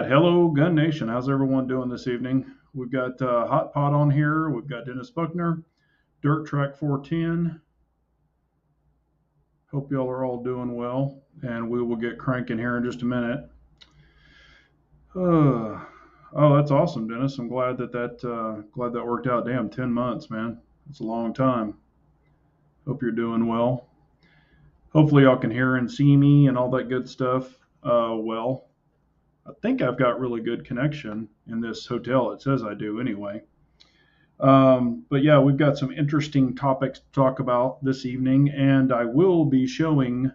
Hello, Gun Nation. How's everyone doing this evening? We've got Hot Pot on here. We've got Dennis Buckner, Dirt Track 410. Hope y'all are all doing well, and we will get cranking here in just a minute. Oh, that's awesome, Dennis. I'm glad that worked out. Damn, 10 months, man. That's a long time. Hope you're doing well. Hopefully, y'all can hear and see me and all that good stuff. Well, I think I've got really good connection in this hotel. It says I do anyway. But yeah, we've got some interesting topics to talk about this evening, and I will be showing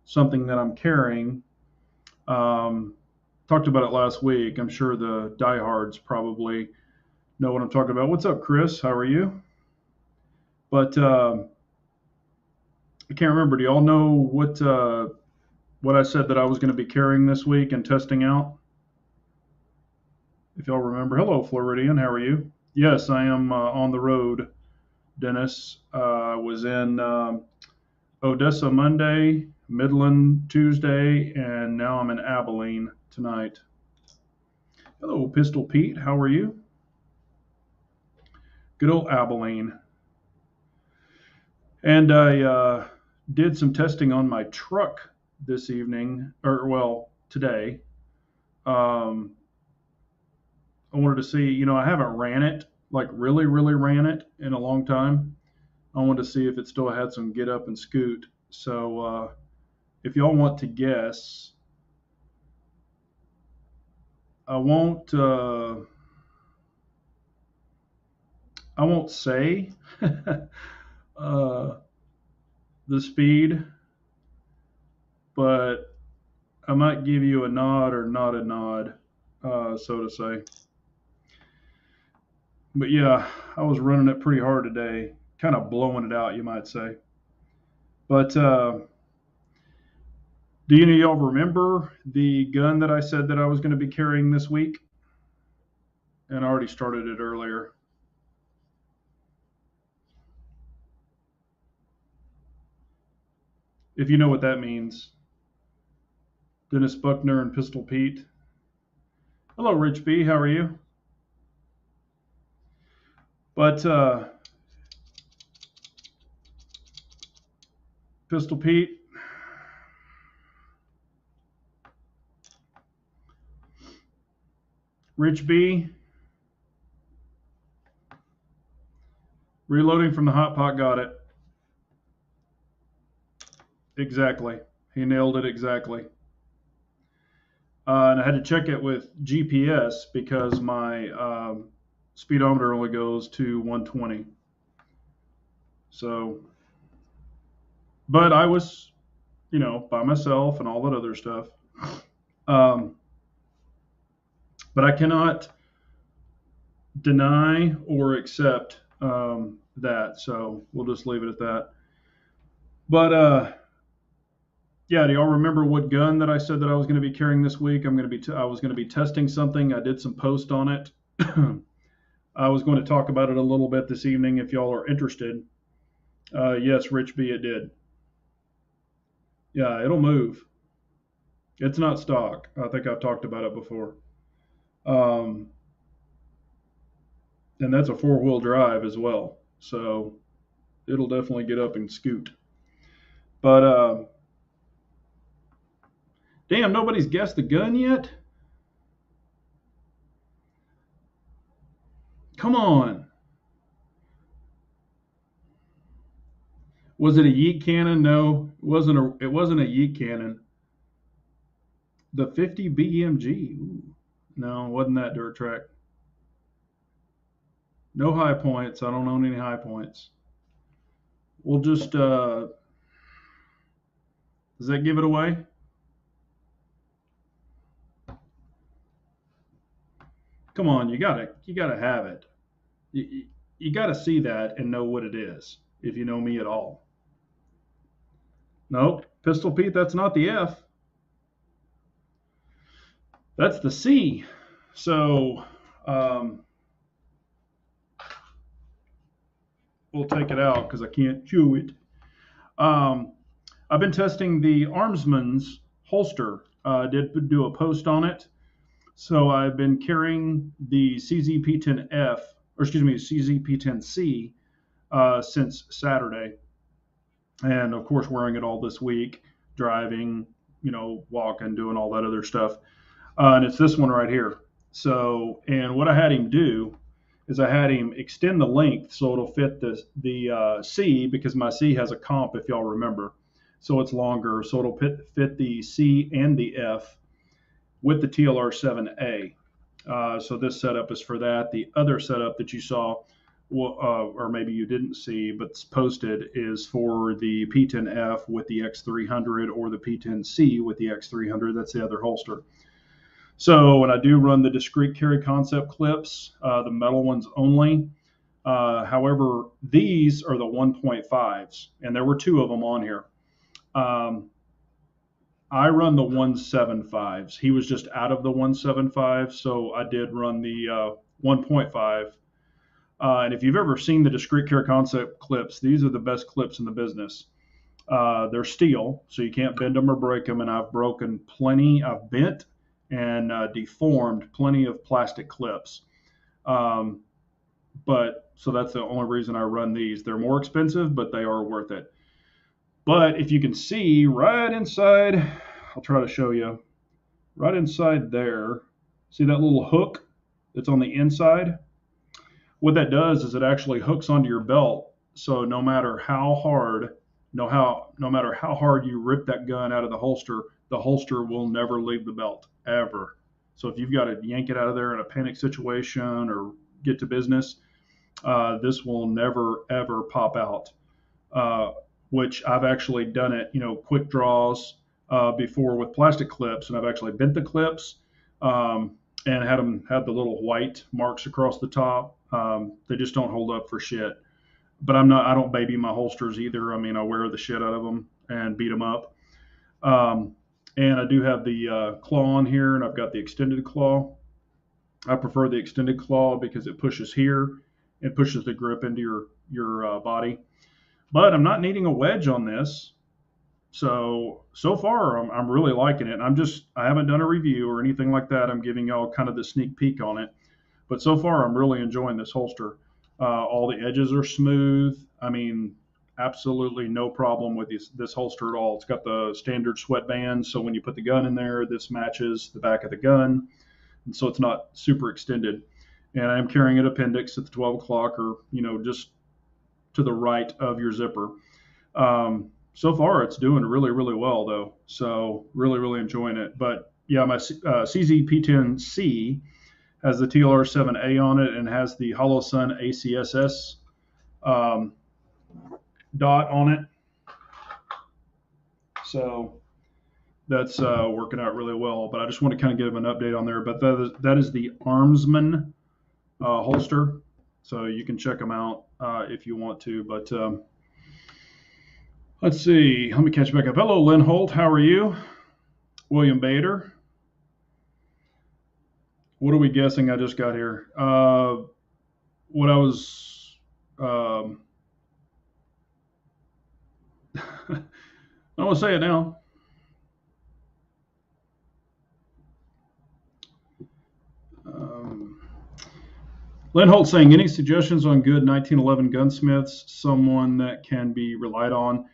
something that I'm carrying. Um, Talked about it last week. I'm sure the diehards probably know what I'm talking about. What's up, Chris? How are you? But I can't remember. Do y'all know what I said that I was going to be carrying this week and testing out? If y'all remember. Hello, Floridian. How are you? Yes, I am on the road, Dennis. I was in Odessa Monday, Midland Tuesday, and now I'm in Abilene tonight. Hello, Pistol Pete. How are you? Good old Abilene. And I did some testing on my truck this evening, or well, today. Um, I wanted to see, I haven't ran it, like really ran it in a long time. I wanted to see if it still had some get up and scoot. So if y'all want to guess, I won't. I won't say uh, the speed, but I might give you a nod or not a nod, so to say. But yeah, I was running it pretty hard today, kind of blowing it out, you might say. But do any of y'all remember the gun that I said that I was going to be carrying this week? And I already started it earlier. If you know what that means, Dennis Buckner and Pistol Pete. Hello, Rich B. How are you? But Pistol Pete, Rich B, reloading from the hot pot, got it. Exactly. He nailed it exactly. And I had to check it with GPS because my speedometer only goes to 120. So, but I was, by myself and all that other stuff. Um, but I cannot deny or accept that. So we'll just leave it at that. But yeah, do y'all remember what gun that I said that I was going to be carrying this week? I was going to be testing something. I did some post on it. I was going to talk about it a little bit this evening if y'all are interested. Yes, Rich B, it did. Yeah, it'll move. It's not stock. I think I've talked about it before. Um, and that's a four-wheel drive as well. So it'll definitely get up and scoot. But damn, nobody's guessed the gun yet? Come on. Was it a yeet cannon? No, it wasn't a yeet cannon. The 50 BMG. Ooh. No, wasn't that dirt track. No high points. I don't own any high points. We'll just does that give it away? Come on, you gotta have it. You gotta see that and know what it is if you know me at all. Nope, Pistol Pete, that's not the F. That's the C. So we'll take it out because I can't chew it. Um, I've been testing the Armsman's holster. Did do a post on it. So I've been carrying the CZP10F, or excuse me, CZP10C since Saturday, and of course wearing it all this week, driving, walking, doing all that other stuff. And it's this one right here. So, and what I had him do is I had him extend the length so it'll fit the C, because my C has a comp, if y'all remember. So it's longer, so it'll fit the C and the F with the TLR7A. So this setup is for that. The other setup that you saw, or maybe you didn't see, but it's posted, is for the P10F with the X300 or the P10C with the X300. That's the other holster. So when I do run the discrete carry concept clips, the metal ones only. However, these are the 1.5s, and there were two of them on here. I run the 175s. He was just out of the 175, so I did run the 1.5. And if you've ever seen the discrete carry concept clips, these are the best clips in the business. They're steel, so you can't bend them or break them, and I've broken plenty. I've bent and deformed plenty of plastic clips. But so that's the only reason I run these. They're more expensive, but they are worth it. But if you can see right inside, I'll try to show you, right inside there, see that little hook that's on the inside? What that does is it actually hooks onto your belt. So no matter how hard, no matter how hard you rip that gun out of the holster will never leave the belt, ever. So if you've got to yank it out of there in a panic situation or get to business, this will never, ever pop out. Which I've actually done it, quick draws before with plastic clips, and I've actually bent the clips and had them have the little white marks across the top. They just don't hold up for shit. But I don't baby my holsters either. I mean, I wear the shit out of them and beat them up. And I do have the claw on here, and I've got the extended claw. I prefer the extended claw because it pushes here. It pushes the grip into your body. But I'm not needing a wedge on this. So far, I'm really liking it. I haven't done a review or anything like that. I'm giving y'all kind of the sneak peek on it. But so far, I'm really enjoying this holster. All the edges are smooth. I mean, absolutely no problem with this holster at all. It's got the standard sweatband, so when you put the gun in there, this matches the back of the gun, and so it's not super extended. And I'm carrying an appendix at the 12 o'clock, or just to the right of your zipper. So far, it's doing really, really well, though. So really, really enjoying it. But yeah, my CZP10C has the TLR7A on it and has the Holosun ACSS dot on it. So that's working out really well. But I just want to kind of give an update on there. But that is the Armsman holster. So you can check them out if you want to. But let's see. Let me catch back up. Hello, Lynn Holt. How are you? William Bader. What are we guessing? I just got here. What I was. I'm going to say it now. Lynn Holt saying, any suggestions on good 1911 gunsmiths, someone that can be relied on?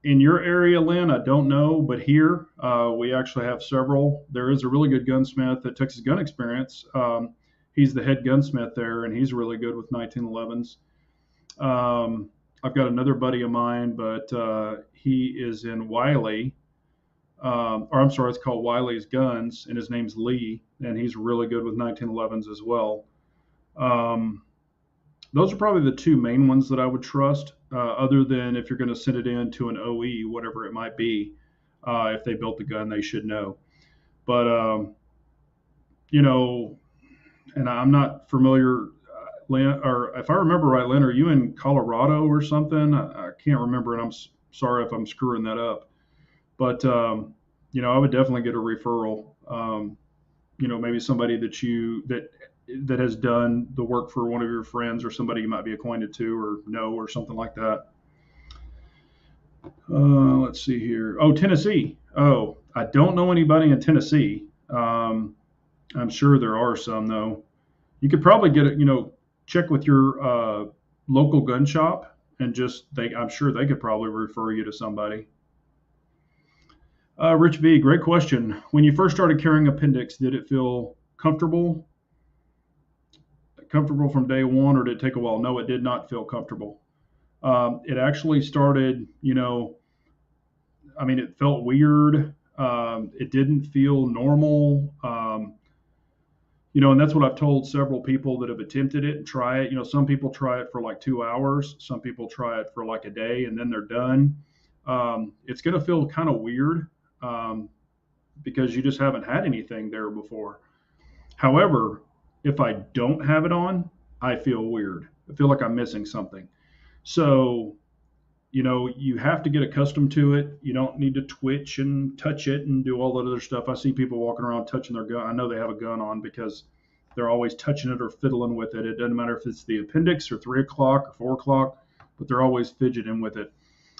In your area, Lynn, I don't know, but here we actually have several. There is a really good gunsmith at Texas Gun Experience. He's the head gunsmith there, and he's really good with 1911s. I've got another buddy of mine, but he is in Wiley. It's called Wiley's Guns, and his name's Lee, and he's really good with 1911s as well. Those are probably the two main ones that I would trust, other than if you're going to send it in to an OE, whatever it might be. If they built the gun, they should know. But, and I'm not familiar, Lynn, or if I remember right, Lynn, are you in Colorado or something? I can't remember, and I'm sorry if I'm screwing that up. But, I would definitely get a referral. Maybe somebody that has done the work for one of your friends or somebody you might be acquainted to or know or something like that. Let's see here. Oh, Tennessee. Oh, I don't know anybody in Tennessee. I'm sure there are some though. You could probably get it, check with your local gun shop and I'm sure they could probably refer you to somebody. Rich V, great question. When you first started carrying appendix, did it feel comfortable from day one, or did it take a while? No, it did not feel comfortable. It actually started, I mean, it felt weird. It didn't feel normal. And that's what I've told several people that have attempted it and try it. Some people try it for like 2 hours, some people try it for like a day, and then they're done. It's going to feel kind of weird um, because you just haven't had anything there before. However, if I don't have it on, I feel weird. I feel like I'm missing something. So, you have to get accustomed to it. You don't need to twitch and touch it and do all that other stuff. I see people walking around touching their gun. I know they have a gun on because they're always touching it or fiddling with it. It doesn't matter if it's the appendix or 3 o'clock or 4 o'clock, but they're always fidgeting with it.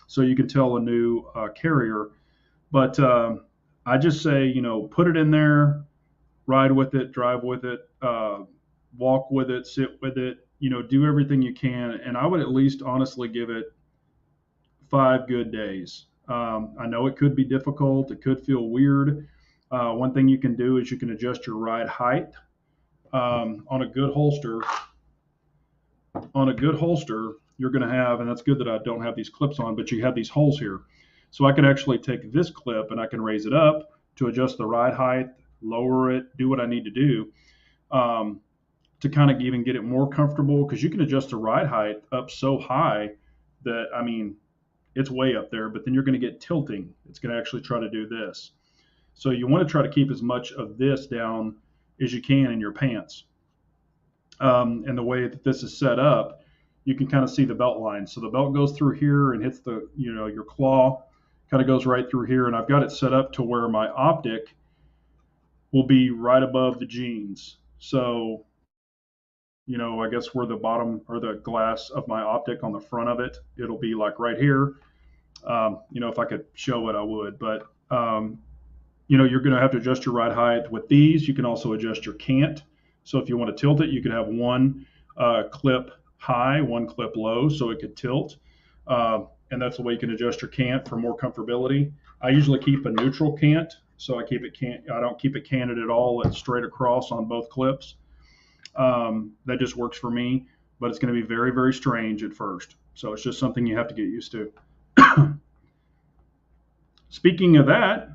So you can tell a new carrier. But I just say, put it in there, ride with it, drive with it, walk with it, sit with it, do everything you can. And I would at least honestly give it 5 good days. I know it could be difficult. It could feel weird. One thing you can do is you can adjust your ride height on a good holster. On a good holster, you're going to have, and that's good that I don't have these clips on, but you have these holes here. So I can actually take this clip and I can raise it up to adjust the ride height, lower it, do what I need to do to kind of even get it more comfortable, because you can adjust the ride height up so high that, I mean, it's way up there, but then you're going to get tilting. It's going to actually try to do this. So you want to try to keep as much of this down as you can in your pants. And the way that this is set up, you can kind of see the belt line. So the belt goes through here and hits your claw, kind of goes right through here. And I've got it set up to where my optic will be right above the jeans. So, I guess where the bottom or the glass of my optic on the front of it, it'll be like right here. If I could show it, I would. But, you're going to have to adjust your ride height. With these, you can also adjust your cant. So if you want to tilt it, you could have one clip high, one clip low, so it could tilt. And that's the way you can adjust your cant for more comfortability. I usually keep a neutral cant, so I don't keep it canted at all. It's straight across on both clips. That just works for me, but it's going to be very, very strange at first. So it's just something you have to get used to. Speaking of that,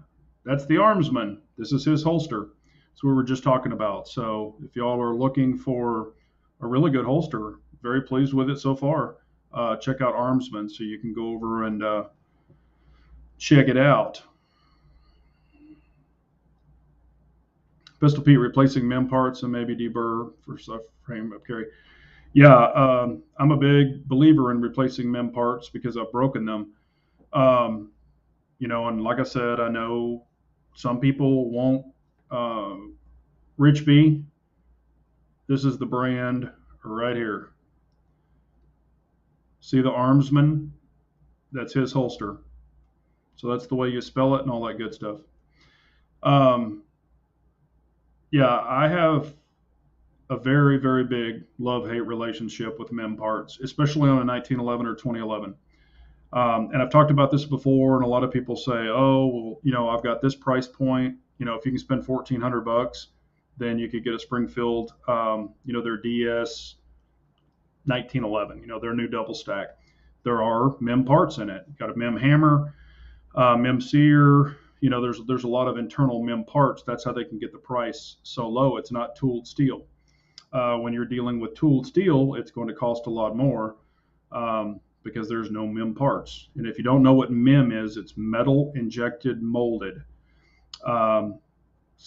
that's the Armsman. This is his holster. That's what we were just talking about. So if y'all are looking for a really good holster, very pleased with it so far. Check out Armsman so you can go over and check it out. Pistol Pete replacing mem parts and maybe deburr for frame up carry. Yeah, I'm a big believer in replacing mem parts because I've broken them. And like I said, I know some people won't. Rich B, this is the brand right here. See the Armsman? That's his holster. So that's the way you spell it and all that good stuff. Yeah, I have a very, very big love-hate relationship with mem parts, especially on a 1911 or 2011. And I've talked about this before, and a lot of people say, "Oh, well, I've got this price point. If you can spend $1,400, then you could get a Springfield, their DS 1911, their new double stack. There are mem parts in it. Got a mem hammer, mem sear. There's a lot of internal mem parts. That's how they can get the price so low. It's not tooled steel. When you're dealing with tooled steel, it's going to cost a lot more. Because there's no mem parts. And if you don't know what mem is, it's metal injected molded. And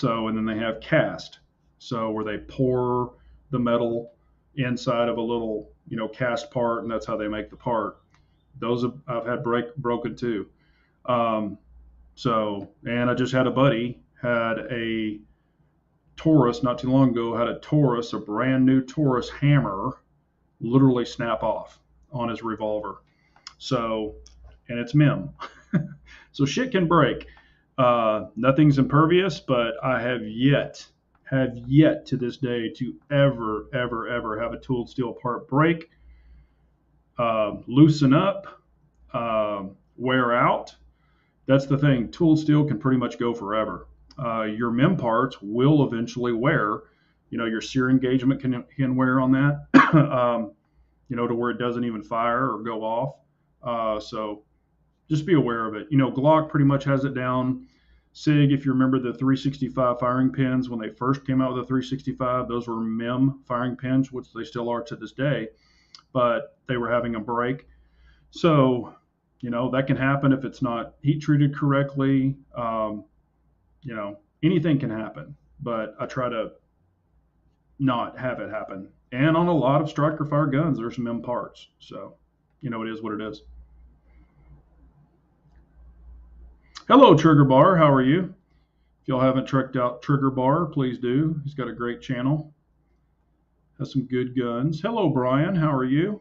then they have cast. So where they pour the metal inside of a little, cast part, and that's how they make the part. Those I've had broken too. And I just had a buddy had a Taurus not too long ago, a brand new Taurus hammer, literally snap off on his revolver. So, and it's mem. So shit can break. Nothing's impervious, but I have yet have yet to this day to ever have a tooled steel part break, loosen up, wear out. That's the thing. Tooled steel can pretty much go forever. Your MEM parts will eventually wear. Your sear engagement can wear on that, to where it doesn't even fire or go off. So just be aware of it. Glock pretty much has it down. SIG, if you remember the 365 firing pins, when they first came out with the 365, those were MEM firing pins, which they still are to this day, but they were having a break. So, that can happen if it's not heat treated correctly. Anything can happen, but I try to not have it happen. And on a lot of striker fire guns, there's MEM parts. So, it is what it is. Hello, Trigger Bar. How are you? If y'all haven't checked out Trigger Bar, please do. He's got a great channel. Has some good guns. Hello, Brian. How are you?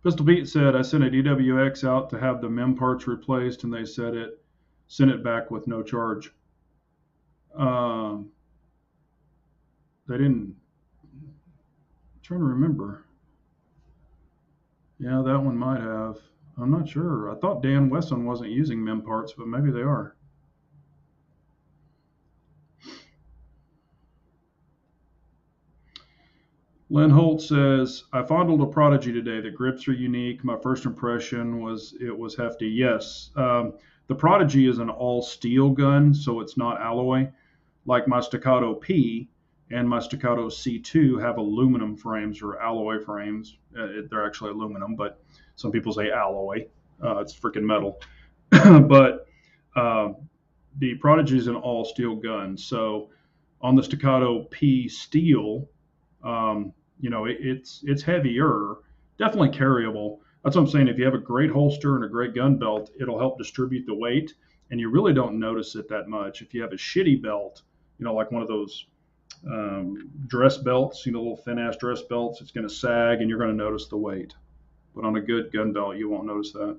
Pistol Pete said, I sent a DWX out to have the MEM parts replaced, and they sent it back with no charge. They didn't. I'm trying to remember. Yeah, that one might have. I'm not sure. I thought Dan Wesson wasn't using MEM parts, but maybe they are. Lynn Holt says, I fondled a Prodigy today. The grips are unique. My first impression was it was hefty. Yes. The Prodigy is an all steel gun, so it's not alloy. Like my Staccato P and my Staccato C2 have aluminum frames or alloy frames. They're actually aluminum, but some people say alloy. It's freaking metal. But the Prodigy is an all steel gun. So on the Staccato P steel, it's heavier, definitely carryable. That's what I'm saying. If you have a great holster and a great gun belt, it'll help distribute the weight, and you really don't notice it that much. If you have a shitty belt, like one of those dress belts, little thin ass dress belts, it's going to sag and you're going to notice the weight. But on a good gun belt, you won't notice that.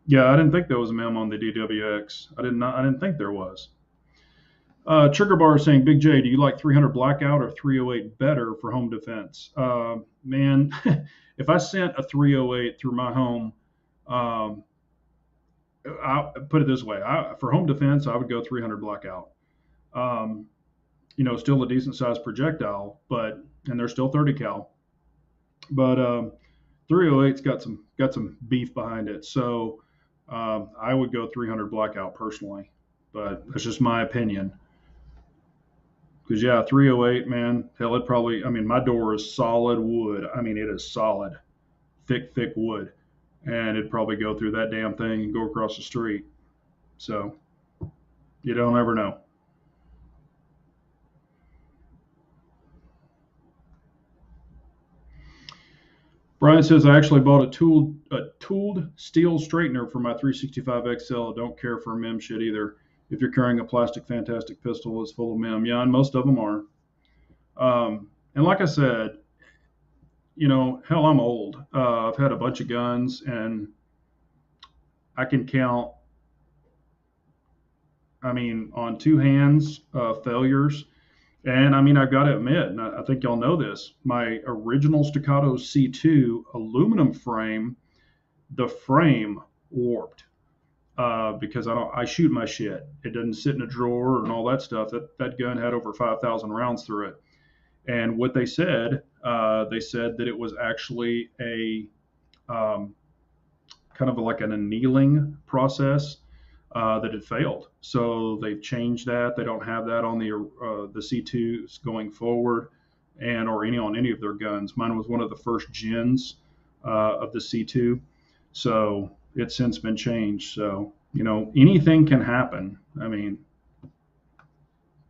Yeah, I didn't think there was a MEM on the DWX. I didn't think there was. Trigger Bar is saying, Big J, do you like 300 Blackout or 308 better for home defense? Man, if I sent a 308 through my home, I'll put it this way. For home defense, I would go 300 Blackout. Still a decent sized projectile, and they're still 30 cal. But 308's got some beef behind it. So I would go 300 Blackout personally, but that's just my opinion. Because, yeah, 308, man, hell, it probably, my door is solid wood. It is solid, thick wood. And it'd probably go through that damn thing and go across the street. So you don't ever know. Brian says, I actually bought a tooled steel straightener for my 365 XL. I don't care for MEM shit either. If you're carrying a plastic Fantastic pistol, it's full of MEM. Yeah, and most of them are. And like I said, hell, I'm old. I've had a bunch of guns, and I can count, on two hands, failures. And I've got to admit, and I think y'all know this, my original Staccato C2 aluminum frame, the frame warped. Because I shoot my shit. It doesn't sit in a drawer and all that stuff. That gun had over 5,000 rounds through it. And what they said that it was actually a kind of like an annealing process that had failed. So they've changed that. They don't have that on the C2s going forward, or on any of their guns. Mine was one of the first gens of the C2. So it's since been changed. So, anything can happen.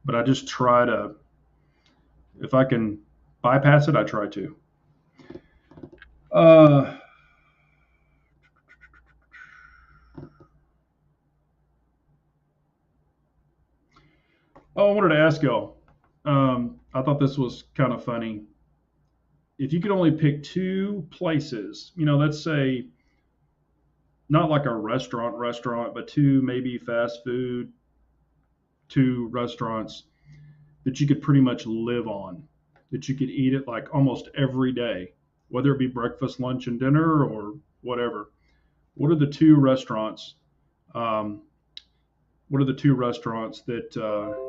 But I just try to, if I can bypass it, I try to. I wanted to ask y'all, I thought this was kind of funny. If you could only pick two places, let's say not like a restaurant, but two maybe fast food, two restaurants that you could pretty much live on, that you could eat it like almost every day, whether it be breakfast, lunch, and dinner or whatever. What are the two restaurants? Um, what are the two restaurants that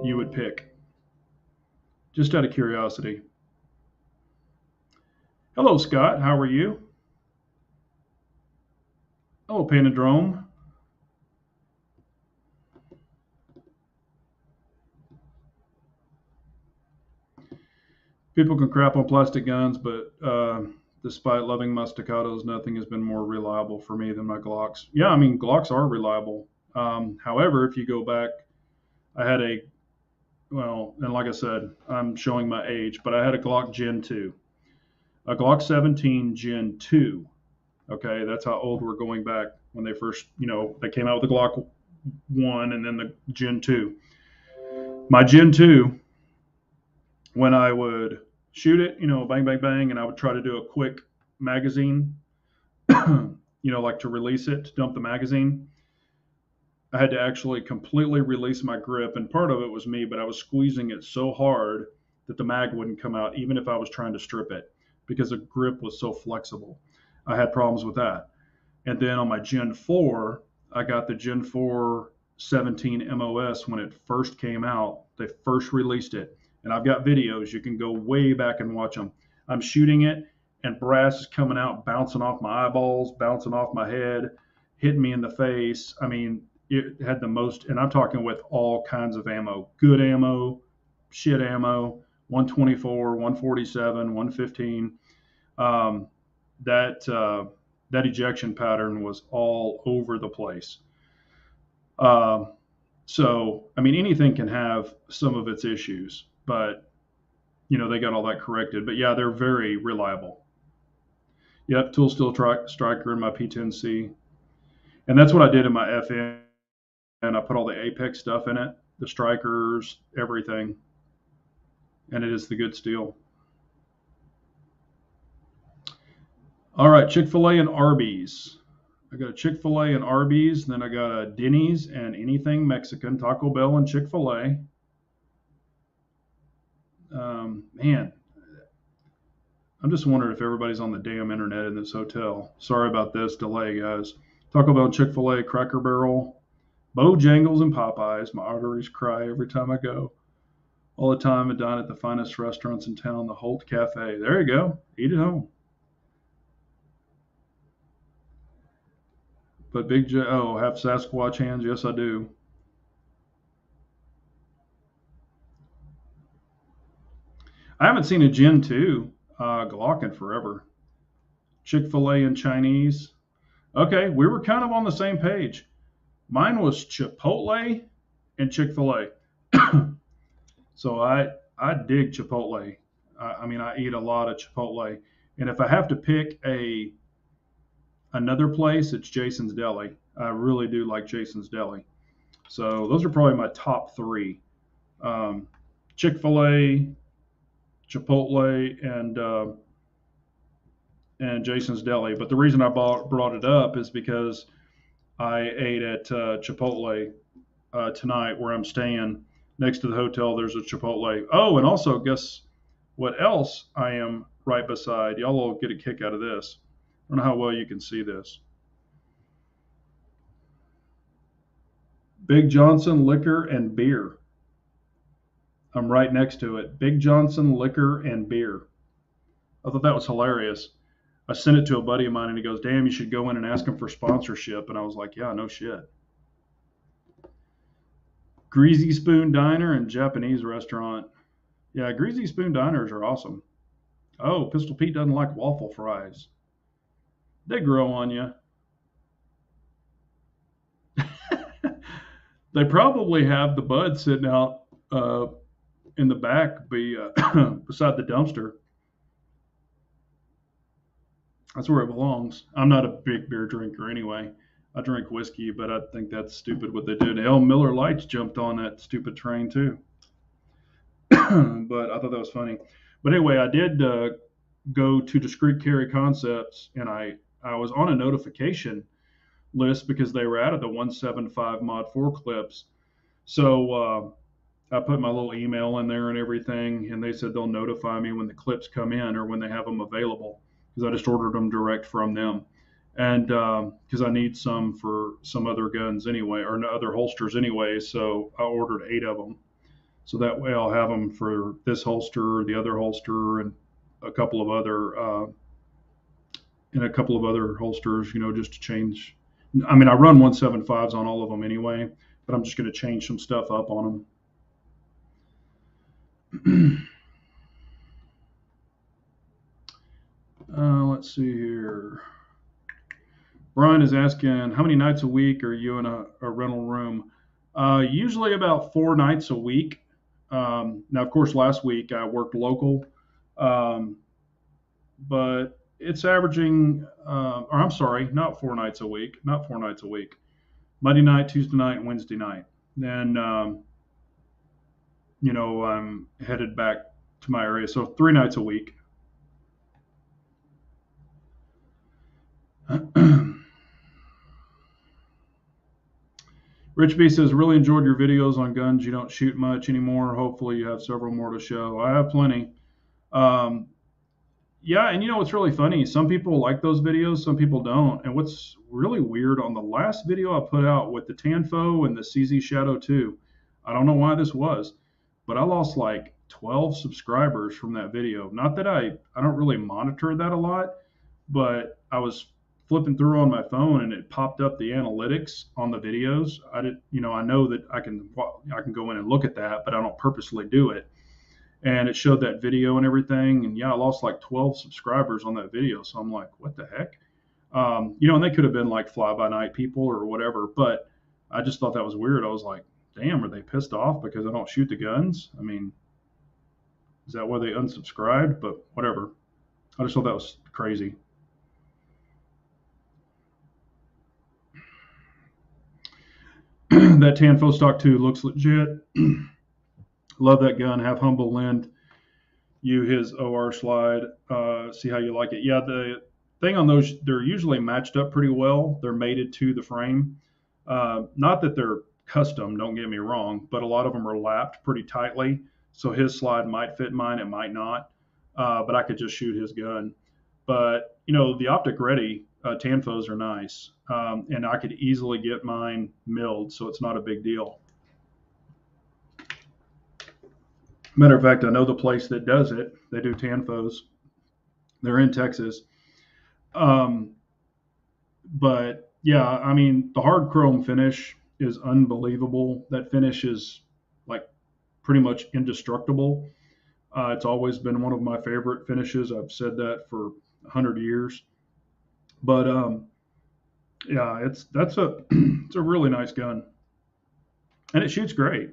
you would pick? Just out of curiosity. Hello, Scott. How are you? Hello, Panadrome. People can crap on plastic guns, but despite loving my staccatos, nothing has been more reliable for me than my Glocks. Yeah, I mean, Glocks are reliable. However, if you go back, I had a, well, and like I said, I'm showing my age, but I had a Glock Gen 2, a Glock 17 Gen 2. Okay, that's how old we're going back when they first, they came out with the Glock 1 and then the Gen 2. My Gen 2, when I would shoot it, bang, bang, bang, and I would try to do a quick magazine, like to release it, to dump the magazine, I had to actually completely release my grip. And part of it was me, but I was squeezing it so hard that the mag wouldn't come out, even if I was trying to strip it, because the grip was so flexible. I had problems with that. And then on my Gen 4, I got the Gen 4 17 MOS when it first came out. They first released it. And I've got videos. You can go way back and watch them. I'm shooting it, and brass is coming out, bouncing off my eyeballs, bouncing off my head, hitting me in the face. I mean, it had the most, and I'm talking with all kinds of ammo, good ammo, shit ammo, 124, 147, 115. Um, that ejection pattern was all over the place. Um, so, I mean, anything can have some of its issues, but they got all that corrected. But yeah, they're very reliable. Yep, tool steel striker in my P10C, and that's what I did in my FN. And I put all the Apex stuff in it, the strikers, everything, and it is the good steel. All right, Chick-fil-A and Arby's. I got a Chick-fil-A and Arby's, and then I got a Denny's and anything Mexican, Taco Bell and Chick-fil-A. Man, I'm just wondering if everybody's on the damn internet in this hotel. Sorry about this delay, guys. Taco Bell and Chick-fil-A, Cracker Barrel, Bojangles and Popeyes. My arteries cry every time I go. All the time I dine at the finest restaurants in town, the Holt Cafe. There you go. Eat at home. But Big J, have Sasquatch hands? Yes, I do. I haven't seen a Gen 2 Glock in forever. Chick-fil-A and Chinese. Okay, we were kind of on the same page. Mine was Chipotle and Chick-fil-A. So I dig Chipotle. I mean, I eat a lot of Chipotle. And if I have to pick another place, it's Jason's Deli. I really do like Jason's Deli. So those are probably my top three: Chick-fil-A, Chipotle, and Jason's Deli. But the reason I brought it up is because I ate at Chipotle tonight, where I'm staying. Next to the hotel, there's a Chipotle. Oh, and also, guess what else I am right beside? Y'all will get a kick out of this. I don't know how well you can see this. Big Johnson Liquor and Beer. I'm right next to it. Big Johnson Liquor and Beer. I thought that was hilarious. I sent it to a buddy of mine, and he goes, "Damn, you should go in and ask him for sponsorship." And I was like, "Yeah, no shit." Greasy Spoon Diner and Japanese restaurant. Yeah, Greasy Spoon Diners are awesome. Oh, Pistol Pete doesn't like waffle fries. They grow on you. They probably have the bud sitting out in the back beside the dumpster. That's where it belongs. I'm not a big beer drinker anyway. I drink whiskey, but I think that's stupid what they did. El Miller Lights jumped on that stupid train too. But I thought that was funny. But anyway, I did go to Discreet Carry Concepts, and I was on a notification list because they were out of the 175 Mod 4 clips. So I put my little email in there and everything, and they said they'll notify me when the clips come in or when they have them available, because I just ordered them direct from them. And because I need some for some other guns anyway, or other holsters anyway, so I ordered 8 of them. So that way I'll have them for this holster, the other holster, and a couple of other holsters, just to change. I mean, I run 175s on all of them anyway, but I'm just going to change some stuff up on them. Let's see here. Brian is asking, how many nights a week are you in a rental room? Usually about 4 nights a week. Now, of course, last week I worked local, but it's averaging, or I'm sorry, not 4 nights a week, not 4 nights a week. Monday night, Tuesday night, and Wednesday night. Then, I'm headed back to my area. So 3 nights a week. Rich B says, really enjoyed your videos on guns. You don't shoot much anymore. Hopefully you have several more to show. I have plenty. Yeah, and what's really funny? Some people like those videos, some people don't. And what's really weird, on the last video I put out with the Tanfo and the CZ Shadow 2, I don't know why this was, but I lost like 12 subscribers from that video. Not that I don't really monitor that a lot, but I was flipping through on my phone and it popped up the analytics on the videos. I know that I can go in and look at that, but I don't purposely do it. And it showed that video and everything. And yeah, I lost like 12 subscribers on that video. So I'm like, what the heck? And they could have been like fly by night people or whatever, but I just thought that was weird. I was like, damn, are they pissed off because I don't shoot the guns? I mean, is that why they unsubscribed? But whatever. I just thought that was crazy. That Tanfo Stock 2 looks legit. Love that gun. Have Humble lend you his OR slide. See how you like it. Yeah, the thing on those, they're usually matched up pretty well. They're mated to the frame. Not that they're custom, don't get me wrong, but a lot of them are lapped pretty tightly. So his slide might fit mine, it might not. But I could just shoot his gun. But, the optic ready Tanfos are nice. And I could easily get mine milled, so it's not a big deal. Matter of fact, I know the place that does it. They do Tanfos. They're in Texas. But yeah, I mean, the hard chrome finish is unbelievable. That finish is like pretty much indestructible. It's always been one of my favorite finishes. I've said that for 100 years. But yeah, it's a really nice gun, and it shoots great.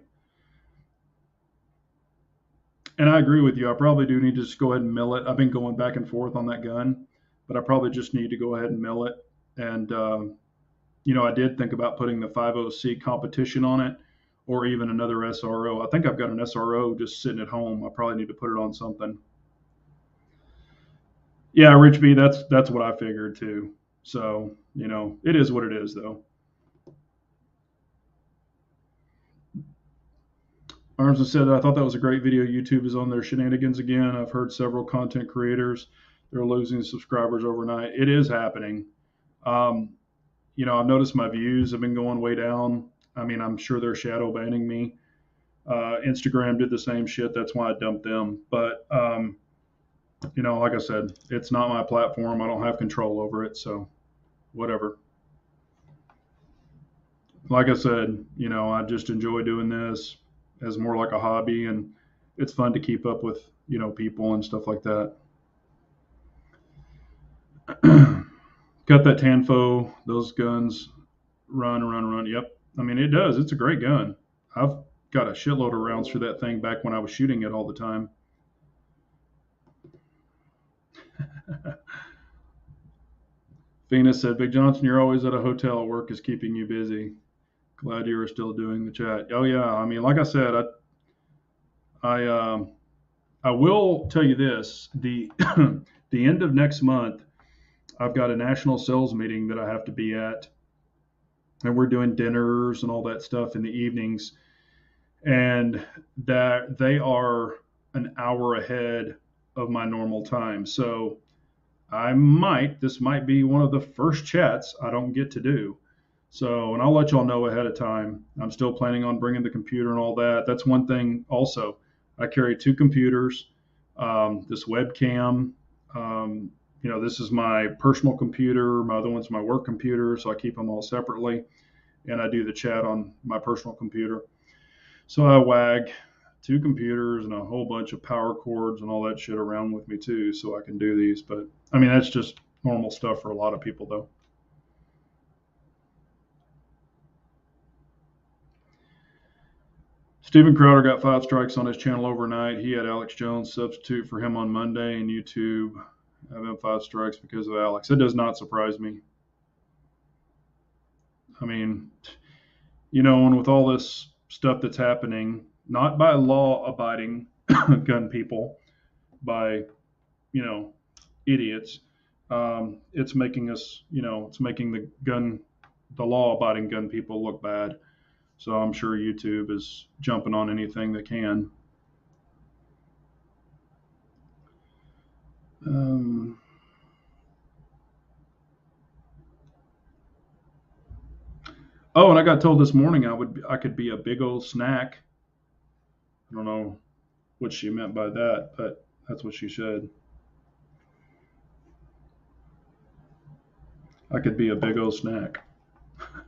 And I agree with you. I probably do need to just go ahead and mill it. I've been going back and forth on that gun, but I probably just need to go ahead and mill it. And I did think about putting the 50C competition on it, or even another SRO. I think I've got an SRO just sitting at home. I probably need to put it on something. Yeah, Rich B, that's what I figured too. So, it is what it is though. Armson said, I thought that was a great video. YouTube is on their shenanigans again. I've heard several content creators, they're losing subscribers overnight. It is happening. I've noticed my views have been going way down. I mean, I'm sure they're shadow banning me. Instagram did the same shit. That's why I dumped them. But, like I said, it's not my platform. I don't have control over it. So whatever. Like I said, I just enjoy doing this as more like a hobby, and it's fun to keep up with, people and stuff like that. Got that Tanfo, those guns run. Yep. I mean, it does. It's a great gun. I've got a shitload of rounds for that thing back when I was shooting it all the time. Venus said, Big Johnson, you're always at a hotel. Work is keeping you busy. Glad you are still doing the chat. Oh yeah. I mean, like I said, I will tell you this, the end of next month, I've got a national sales meeting that I have to be at. and we're doing dinners and all that stuff in the evenings, and that they are an hour ahead of my normal time. So this might be one of the first chats I don't get to do. So, and I'll let y'all know ahead of time. I'm still planning on bringing the computer and all that. That's one thing also. I carry two computers, this webcam. Um, this is my personal computer. My other one's my work computer. So I keep them all separately. And I do the chat on my personal computer. So I wag two computers and a whole bunch of power cords and all that shit around with me too, so I can do these. But I mean, that's just normal stuff for a lot of people, though. Steven Crowder got 5 strikes on his channel overnight. He had Alex Jones substitute for him on Monday, and YouTube have him 5 strikes because of Alex. It does not surprise me. I mean, and with all this stuff that's happening, not by law-abiding gun people, by idiots. It's making us, it's making the law-abiding gun people look bad. So I'm sure YouTube is jumping on anything they can. Oh, and I got told this morning I could be a big old snack. I don't know what she meant by that, but that's what she said. I could be a big old snack.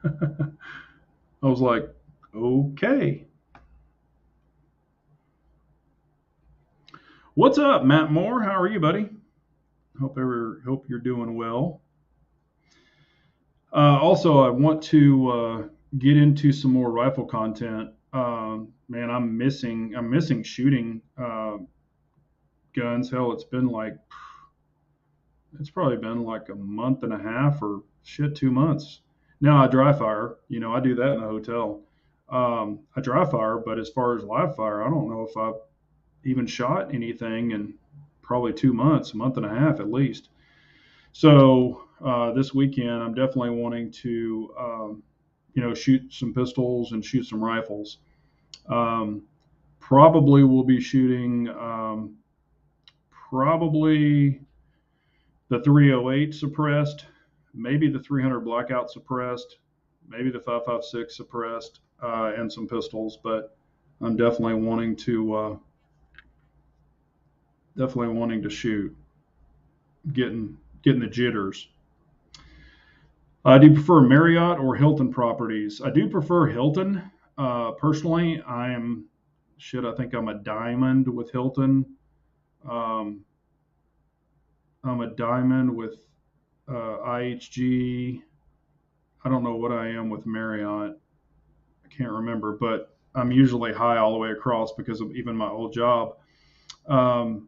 I was like, okay. What's up, Matt Moore? How are you, buddy? Hope you're doing well. Also, I want to get into some more rifle content. Man, I'm missing shooting guns. Hell, it's probably been like a month and a half or shit, 2 months. Now I dry fire. I do that in a hotel. I dry fire, but as far as live fire, I don't know if I've even shot anything in probably 2 months, a month and a half at least. So this weekend, I'm definitely wanting to, shoot some pistols and shoot some rifles. Probably will be shooting probably the 308 suppressed, maybe the 300 blackout suppressed, maybe the 5.56 suppressed, and some pistols. But I'm definitely wanting to shoot, getting the jitters. Do you prefer Marriott or Hilton properties? I do prefer Hilton. Personally, I think I'm a diamond with Hilton. I'm a diamond with IHG. I don't know what I am with Marriott. I can't remember, but I'm usually high all the way across because of even my old job. And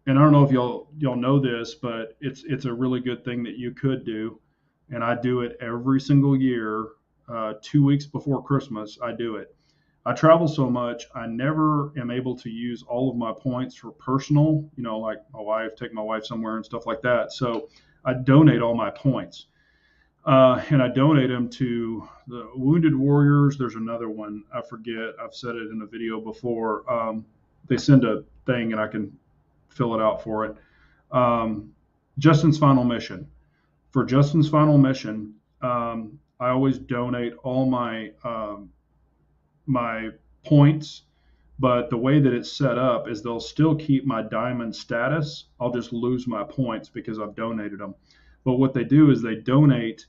I don't know if y'all know this, but it's a really good thing that you could do, and I do it every single year. 2 weeks before Christmas, I do it. I travel so much, I never am able to use all of my points for personal, like take my wife somewhere and stuff like that. So I donate all my points. And I donate them to the Wounded Warriors. There's another one, I forget. I've said it in a video before. They send a thing and I can fill it out for it. Justin's Final Mission. For Justin's Final Mission, I always donate all my my points, but the way that it's set up is they'll still keep my diamond status. I'll just lose my points because I've donated them. But what they do is they donate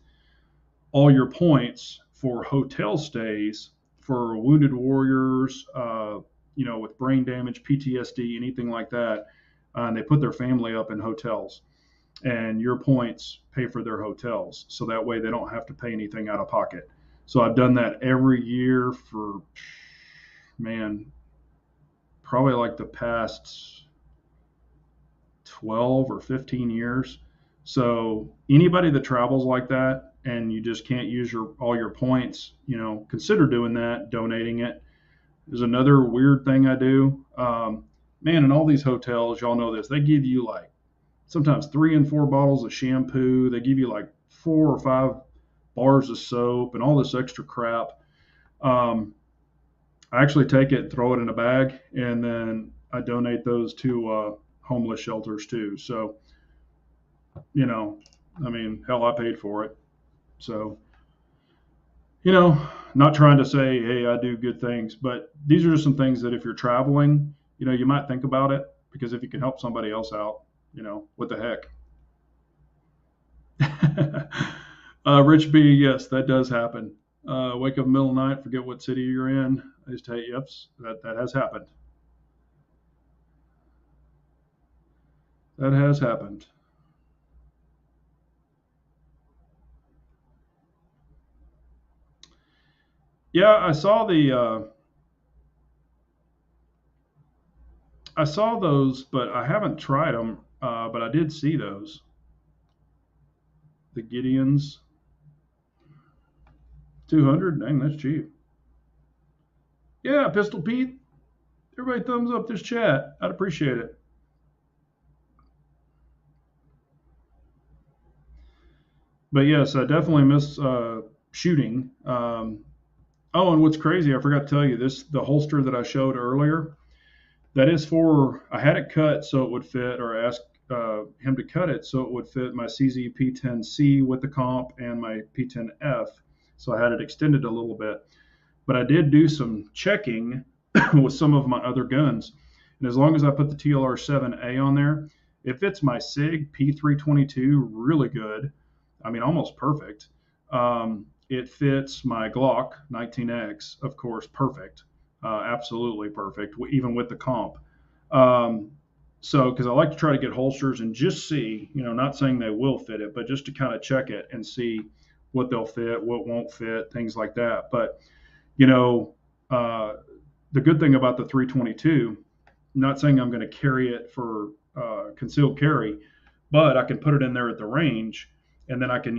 all your points for hotel stays for Wounded Warriors, with brain damage, PTSD, anything like that. And they put their family up in hotels, and your points pay for their hotels. So that way they don't have to pay anything out of pocket. So I've done that every year for, probably like the past 12 or 15 years. So anybody that travels like that and you just can't use all your points, consider doing that, donating it. There's another weird thing I do. In all these hotels, y'all know this, they give you like sometimes 3 and 4 bottles of shampoo. They give you like 4 or 5 bars of soap and all this extra crap. Um, I actually take it and throw it in a bag, and then I donate those to homeless shelters too. So, you know, I mean, hell, I paid for it. So, you know, not trying to say, hey, I do good things, but these are just some things that if you're traveling, you might think about it, because if you can help somebody else out, what the heck? Rich B, yes, that does happen. Wake up in the middle of the night, forget what city you're in. I just tell you, yes, that has happened. That has happened. Yeah, I saw those, but I haven't tried them. But I did see those. The Gideons, 200. Dang, that's cheap. Yeah, Pistol Pete. Everybody thumbs up this chat. I'd appreciate it. But yes, I definitely miss shooting. Oh, and what's crazy, I forgot to tell you this: the holster that I showed earlier, that is for, I had it cut so it would fit, or I asked him to cut it so it would fit my CZ P10C with the comp and my P10F. So I had it extended a little bit. But I did do some checking with some of my other guns. And as long as I put the TLR 7A on there, it fits my SIG P322 really good. I mean, almost perfect. It fits my Glock 19X, of course, perfect. Absolutely perfect, even with the comp. Um, so, because I like to try to get holsters and just see, not saying they will fit it, but just to kind of check it and see what they'll fit, what won't fit, things like that. But you know, uh, the good thing about the 322, not saying I'm going to carry it for concealed carry, but I can put it in there at the range, and then I can,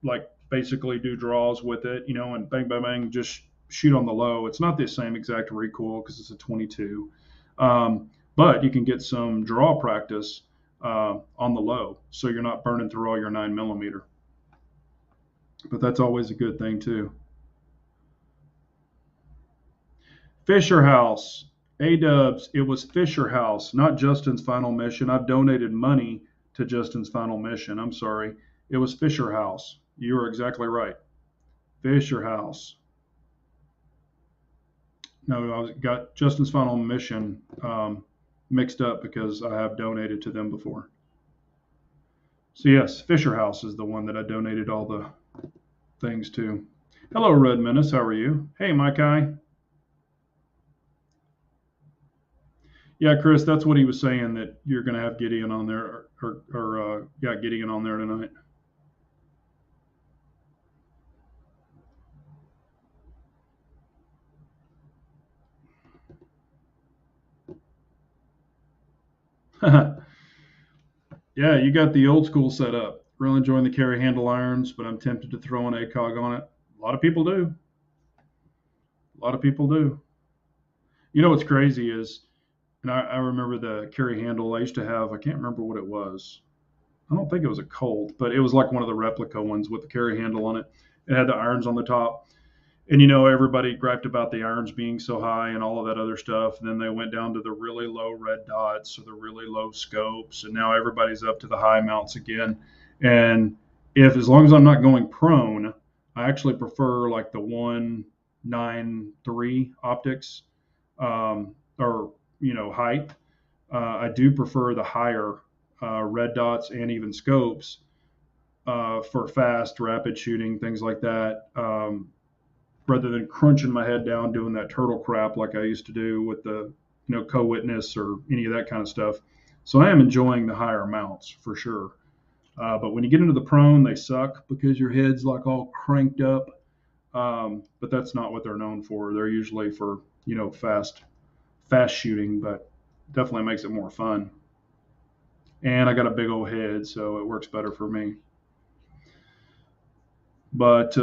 like basically do draws with it, and bang, bang, bang, just shoot on the low. It's not the same exact recoil because it's a 22, but you can get some draw practice on the low, so you're not burning through all your 9mm. But that's always a good thing too. Fisher House, A-Dubs, it was Fisher House, not Justin's Final Mission. I've donated money to Justin's Final Mission. I'm sorry. It was Fisher House. You are exactly right. Fisher House. No, I got Justin's Final Mission mixed up because I have donated to them before. So yes, Fisher House is the one that I donated all the things to. Hello, Red Menace. How are you? Hey, Mike I. Yeah, Chris, that's what he was saying, that you're going to have Gideon on there, or yeah, Gideon on there tonight. Yeah, you got the old school setup. Really enjoying the carry handle irons, but I'm tempted to throw an ACOG on it. A lot of people do. A lot of people do. You know what's crazy is, and I remember the carry handle I used to have. I can't remember what it was. I don't think it was a Colt, but it was like one of the replica ones with the carry handle on it. It had the irons on the top. And everybody griped about the irons being so high and all of that other stuff. And then they went down to the really low red dots or the really low scopes, and now everybody's up to the high mounts again. And if, as long as I'm not going prone, I actually prefer like the 193 optics, or height. I do prefer the higher red dots and even scopes for fast, rapid shooting, things like that. Rather than crunching my head down doing that turtle crap like I used to do with the co-witness or any of that kind of stuff. So I am enjoying the higher mounts for sure. But when you get into the prone, they suck because your head's like all cranked up. But that's not what they're known for. They're usually for fast shooting, but definitely makes it more fun. And I got a big old head, so it works better for me. But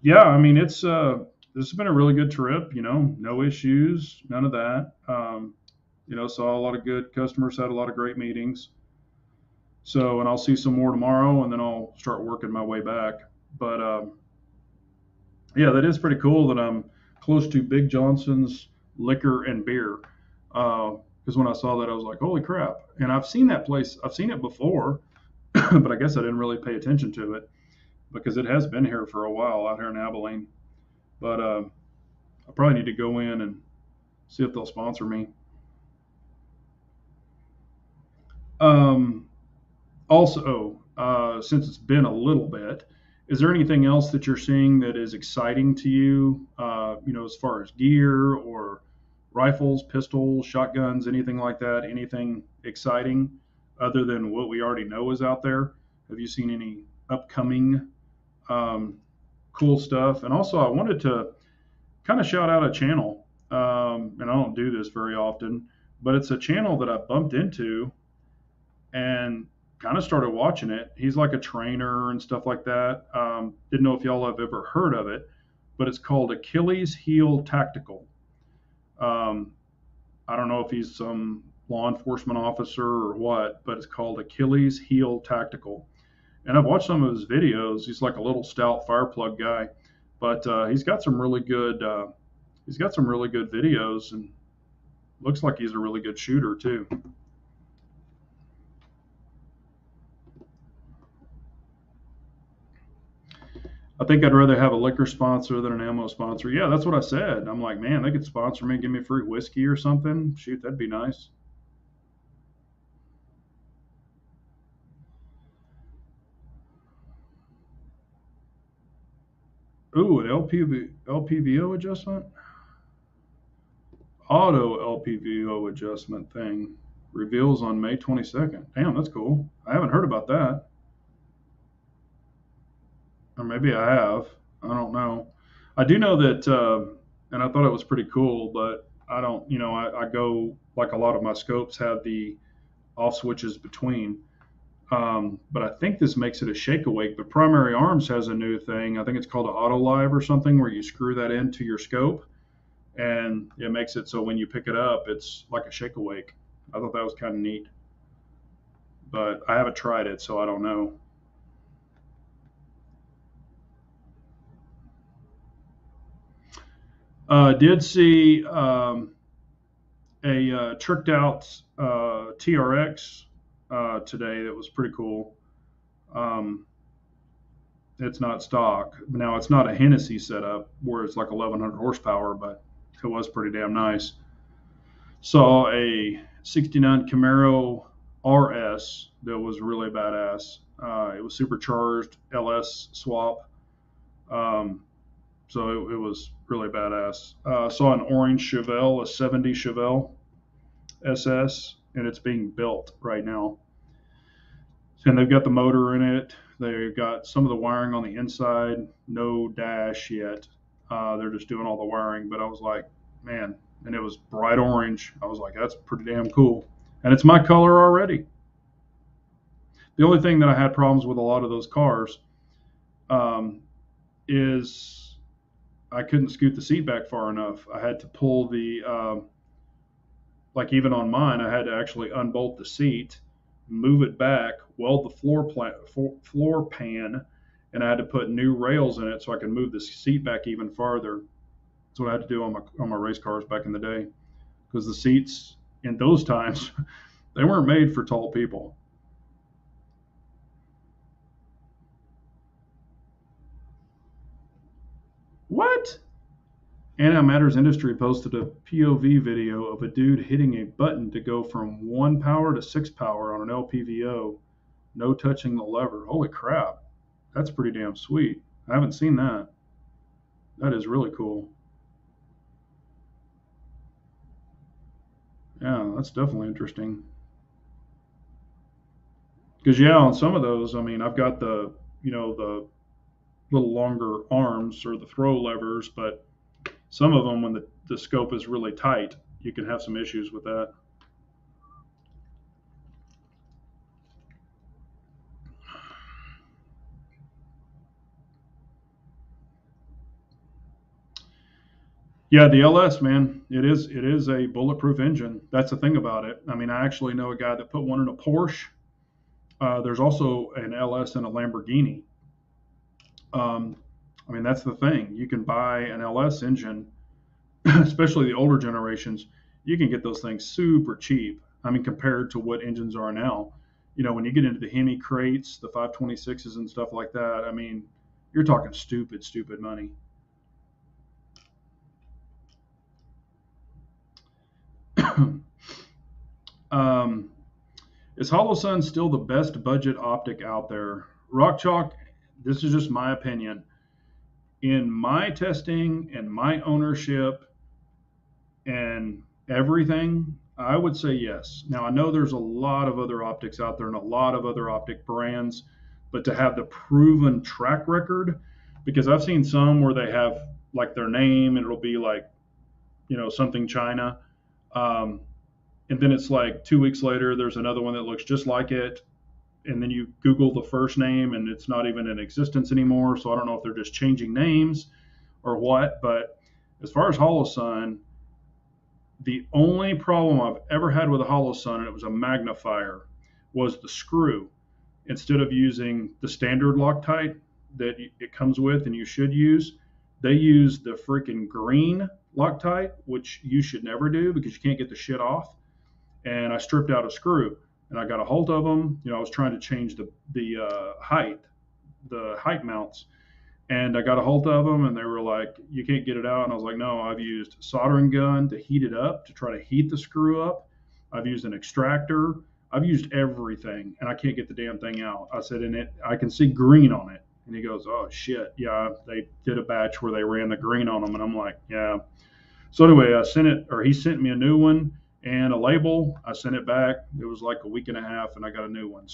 yeah, I mean, this has been a really good trip. No issues, none of that. Saw a lot of good customers, had a lot of great meetings. So, and I'll see some more tomorrow, and then I'll start working my way back. But yeah, that is pretty cool that I'm close to Big Johnson's Liquor and Beer. Because when I saw that, I was like, holy crap. And I've seen that place, I've seen it before, but I guess I didn't really pay attention to it because it has been here for a while out here in Abilene. But I probably need to go in and see if they'll sponsor me. Um, Also, since it's been a little bit, is there anything else that you're seeing that is exciting to you? As far as gear or rifles, pistols, shotguns, anything like that? Anything exciting other than what we already know is out there? Have you seen any upcoming um, cool stuff? And also, I wanted to kind of shout out a channel, and I don't do this very often, but it's a channel that I bumped into and kind of started watching it. He's like a trainer and stuff like that. Didn't know if y'all have ever heard of it, but it's called Achilles Heel Tactical. Um, I don't know if he's some law enforcement officer or what, but it's called Achilles Heel Tactical. And I've watched some of his videos. He's like a little stout fireplug guy, but he's got some really good videos, and looks like he's a really good shooter too. I think I'd rather have a liquor sponsor than an ammo sponsor. Yeah, that's what I said. I'm like, man, they could sponsor me, give me free whiskey or something. Shoot, that'd be nice. Ooh, an LPVO adjustment? Auto LPVO adjustment thing reveals on May 22nd. Damn, that's cool. I haven't heard about that. Or maybe I have. I don't know. I do know that, and I thought it was pretty cool, but I don't, I go like a lot of my scopes have the off switches between. But I think this makes it a shake awake. But Primary Arms has a new thing. I think it's called an Auto Live or something, where you screw that into your scope, and it makes it so when you pick it up, it's like a shake awake. I thought that was kind of neat, but I haven't tried it, so I don't know. Did see a tricked out TRX today that was pretty cool. Um, it's not stock. Now it's not a Hennessy setup where it's like 1100 horsepower, but it was pretty damn nice. Saw a 69 Camaro RS that was really badass. It was supercharged LS swap. Um, so it was really badass. Saw an orange Chevelle, a 70 Chevelle SS, and it's being built right now. And they've got the motor in it. They've got some of the wiring on the inside. No dash yet. They're just doing all the wiring. But I was like, man, and it was bright orange. I was like, that's pretty damn cool. And it's my color already. The only thing that I had problems with a lot of those cars um, is I couldn't scoot the seat back far enough. I had to pull like even on mine, I had to actually unbolt the seat, move it back, weld the floor pan, and I had to put new rails in it so I could move the seat back even farther. That's what I had to do on my race cars back in the day, because the seats in those times they weren't made for tall people. What? Antimatters Industry posted a POV video of a dude hitting a button to go from 1 power to 6 power on an LPVO, no touching the lever. Holy crap. That's pretty damn sweet. I haven't seen that. That is really cool. Yeah, that's definitely interesting. Because, yeah, on some of those, I mean, I've got the little longer arms or the throw levers, but some of them, when the scope is really tight, you can have some issues with that. Yeah, the LS, man, it is a bulletproof engine. That's the thing about it. I mean, I actually know a guy that put one in a Porsche. There's also an LS and a Lamborghini. Um, I mean, that's the thing. You can buy an LS engine, especially the older generations. You can get those things super cheap. I mean, compared to what engines are now. When you get into the Hemi crates, the 526s and stuff like that, I mean, you're talking stupid, stupid money. um, is Holosun still the best budget optic out there? Rock Chalk, this is just my opinion. In my testing and my ownership and everything, I would say yes. Now, I know there's a lot of other optics out there and a lot of other optic brands, but to have the proven track record, because I've seen some where they have like their name and it'll be like, something China. Um, and then it's like 2 weeks later, there's another one that looks just like it. And then you Google the first name and it's not even in existence anymore. So I don't know if they're just changing names or what. But as far as Holosun, the only problem I've ever had with a Holosun, and it was a magnifier, was the screw. Instead of using the standard Loctite that it comes with and you should use, they use the freaking green Loctite, which you should never do because you can't get the shit off. And I stripped out a screw and I got a hold of them. I was trying to change the height mounts, and I got a hold of them and they were like, you can't get it out. And I was like, no, I've used soldering gun to heat it up, to try to heat the screw up. I've used an extractor. I've used everything and I can't get the damn thing out. I said, I can see green on it. And he goes, oh shit. Yeah. They did a batch where they ran the green on them. And I'm like, yeah. So anyway, he sent me a new one and a label. I sent it back. It was like a week and a half and I got a new one.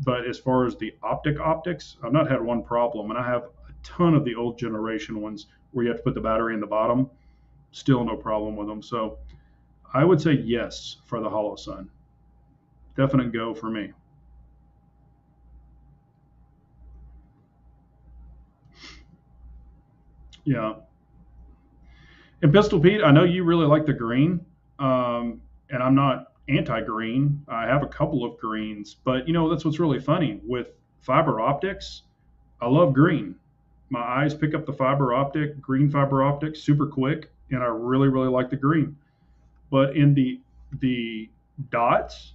But as far as the optics, I've not had one problem. And I have a ton of the old generation ones where you have to put the battery in the bottom. Still no problem with them. So I would say yes for the Holosun. Definite go for me. Yeah. And Pistol Pete, I know you really like the green, and I'm not anti-green. I have a couple of greens, but that's what's really funny with fiber optics. I love green. My eyes pick up the green fiber optic super quick, and I really, really like the green. But in the dots,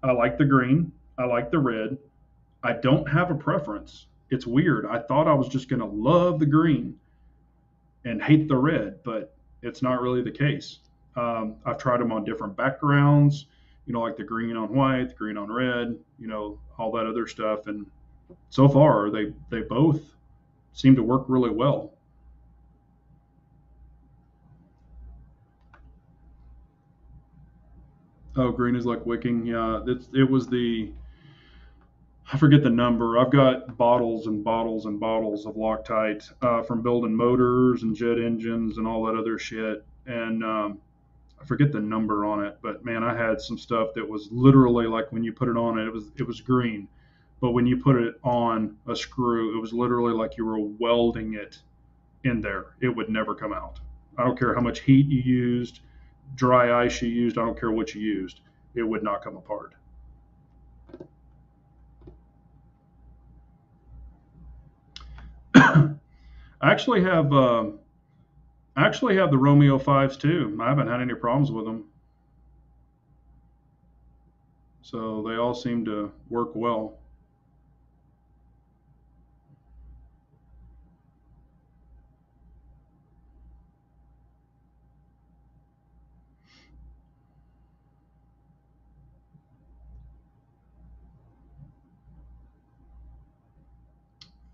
I like the green. I like the red. I don't have a preference. It's weird. I thought I was just gonna love the green and hate the red, but it's not really the case. I've tried them on different backgrounds, like the green on white, the green on red, all that other stuff. And so far, they both seem to work really well. Oh, green is like wicking. Yeah, it was I forget the number. I've got bottles and bottles and bottles of Loctite from building motors and jet engines and all that other shit. And I forget the number on it, but man, I had some stuff that was literally like when you put it on it was green, but when you put it on a screw, it was literally like you were welding it in there. It would never come out. I don't care how much heat you used, dry ice you used. I don't care what you used. It would not come apart. I actually have the Romeo fives too. I haven't had any problems with them, so they all seem to work well.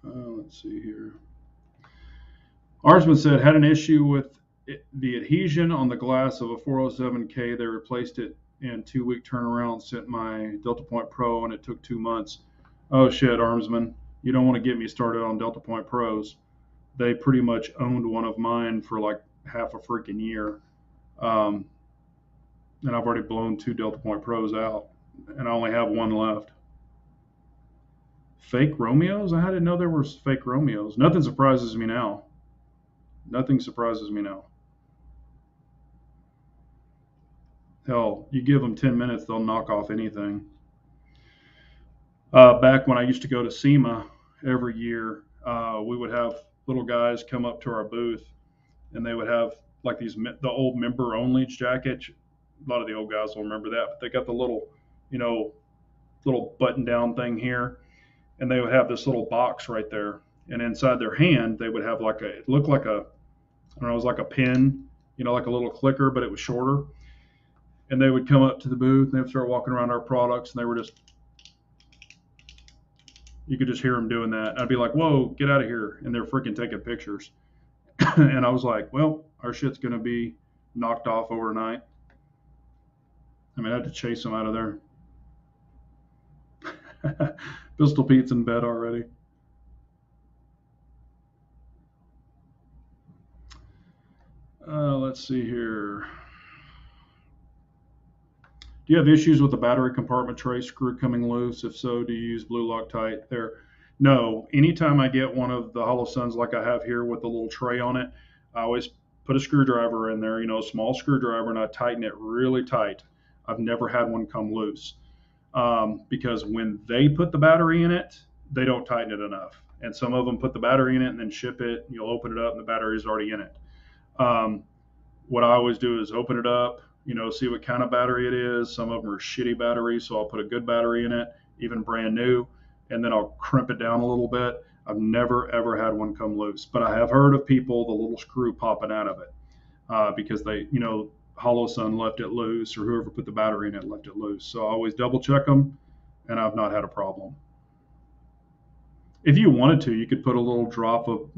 Let's see here. Arsman said had an issue with the adhesion on the glass of a 407K. They replaced it in 2 week turnaround. Sent my Delta Point Pro and it took 2 months. Oh shit, Armsman, you don't want to get me started on Delta Point Pros. They pretty much owned one of mine for like half a freaking year, um, and I've already blown 2 Delta Point Pros out, and I only have one left. Fake Romeos? I didn't know there were fake Romeos. Nothing surprises me now. Nothing surprises me now. Hell, you give them 10 minutes, they'll knock off anything. Back when I used to go to SEMA every year, we would have little guys come up to our booth, and they would have like the old member only jackets. A lot of the old guys will remember that, but they got the little, you know, little button down thing here, and they would have this little box right there, and inside their hand they would have like it looked like I don't know, it was like a pen, like a little clicker, but it was shorter. And they would come up to the booth and they would start walking around our products, and they were just, you could just hear them doing that. I'd be like, whoa, get out of here. And they're freaking taking pictures. And I was like, well, our shit's going to be knocked off overnight. I mean, I had to chase them out of there. Pistol Pete's in bed already. Let's see here. Do you have issues with the battery compartment tray screw coming loose? If so, do you use blue Loctite there? No. Anytime I get one of the Holosuns like I have here with the little tray on it, I always put a screwdriver in there, a small screwdriver, and I tighten it really tight. I've never had one come loose because when they put the battery in it, they don't tighten it enough. And some of them put the battery in it and then ship it. You'll open it up and the battery is already in it. What I always do is open it up, see what kind of battery it is. Some of them are shitty batteries, so I'll put a good battery in it, even brand new, and then I'll crimp it down a little bit. I've never, ever had one come loose, but I have heard of people, the little screw popping out of it because they, Holosun left it loose, or whoever put the battery in it left it loose. So I always double check them, and I've not had a problem. If you wanted to, you could put a little drop of,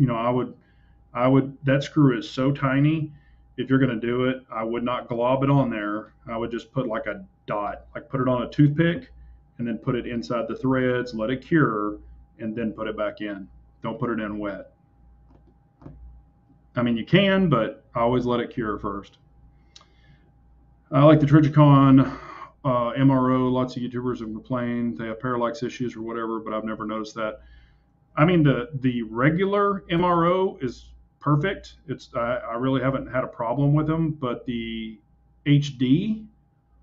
that screw is so tiny. If you're going to do it, I would not glob it on there. I would just put like a dot, like put it on a toothpick and then put it inside the threads, let it cure, and then put it back in. Don't put it in wet. I mean, you can, but I always let it cure first. I like the Trijicon MRO. Lots of YouTubers have complained they have parallax issues or whatever, but I've never noticed that. I mean, the regular MRO is perfect. I really haven't had a problem with them, but the HD